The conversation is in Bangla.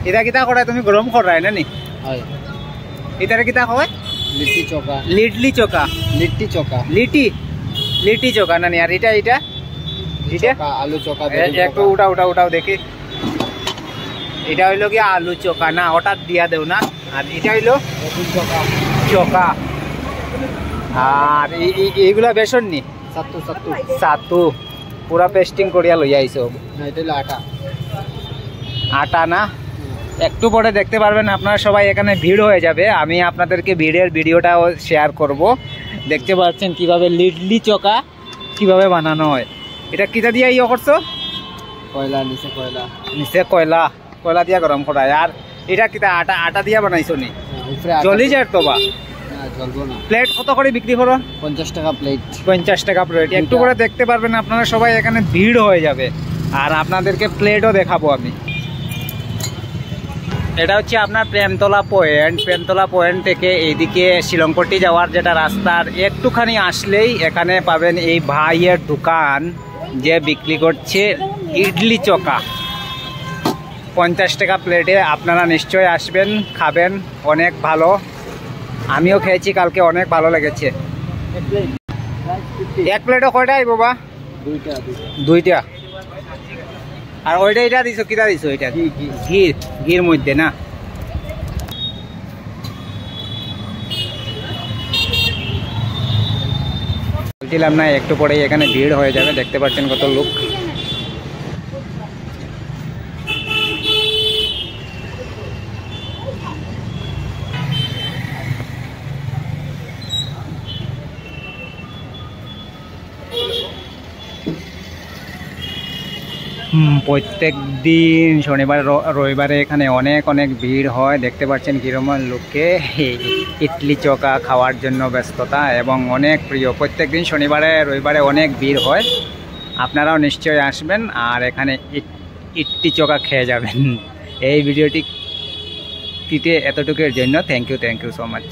इधर कितना खोड़ा है तुम्हें गरम खोड़ रहा है ना नहीं इधर कितना खोड़ा लिट्टी चोखा लिट्टी चोखा लिट्टी चोखा लिट्टी लिट्टी चोखा ना नहीं यार इटा इटा चोखा आलू चोखा एक तो उठाओ उठाओ उठाओ देखी এটা হইলো কি আলু চোখা না ওটা দিয়া দেও না আর এটা হইলো চোখা আর এইগুলা বেসন নি সাতু সাতু সাতু পুরা পেস্টিং করিয়া লই আইছো না এটা হলো আটা আটা না একটু পরে দেখতে পারবেন আপনারা সবাই এখানে ভিড় হয়ে যাবে আমি আপনাদেরকে ভিড়ের ভিডিওটাও শেয়ার করব দেখতে পাচ্ছেন কিভাবে লিটলি চোখা কিভাবে বানানো হয় এটা কিটা দিয়া ইয়ে করছো কয়লা নিচে কয়লা নিচে কয়লা কয়লা দিয়া গরম করা আর এটা কিটা আটা আটা দিয়া বানাইছো নি জলি যায় তো বা না জ্বলবো না প্লেট কত করে বিক্রি করো 50 টাকা প্লেট 50 টাকা প্লেট একটু করে দেখতে পারবেন আপনারা সবাই এখানে ভিড় হয়ে যাবে আর আপনাদেরকে প্লেটও দেখাবো আমি এটা হচ্ছে আপনার প্রেমতলা পয়েন্ট থেকে এইদিকে শিলংপট্টি যাওয়ার যেটা রাস্তার একটুখানি আসলেই এখানে পাবেন এই ভাইয়ের দোকান যে বিক্রি করছে ইডলি চোখা 50 টাকা প্লেটে আপনারা নিশ্চয়ই আসবেন খাবেন অনেক ভালো আমিও খেয়েছি কালকে অনেক ভালো লেগেছে এক প্লেটও কয়টা বাবা দুইটা আর ওইটা এটা দিছো কিটা দিছো এটা ঘির মধ্যে না বলছিলাম না একটু পরেই এখানে ভিড় হয়ে যাবে দেখতে পাচ্ছেন কত লোক প্রত্যেক দিন শনিবার রবিবারে এখানে অনেক ভিড় হয় দেখতে পাচ্ছেন কিরকম লোককে ইডলি চোখা খাওয়ার জন্য ব্যস্ততা এবং অনেক প্রিয় প্রত্যেক দিন শনিবারে রবিবারে অনেক ভিড় হয় আপনারাও নিশ্চয়ই আসবেন আর এখানে ইডলি চোখা খেয়ে যাবেন এই ভিডিওটি এতটুকুর জন্য থ্যাংক ইউ সো মাচ।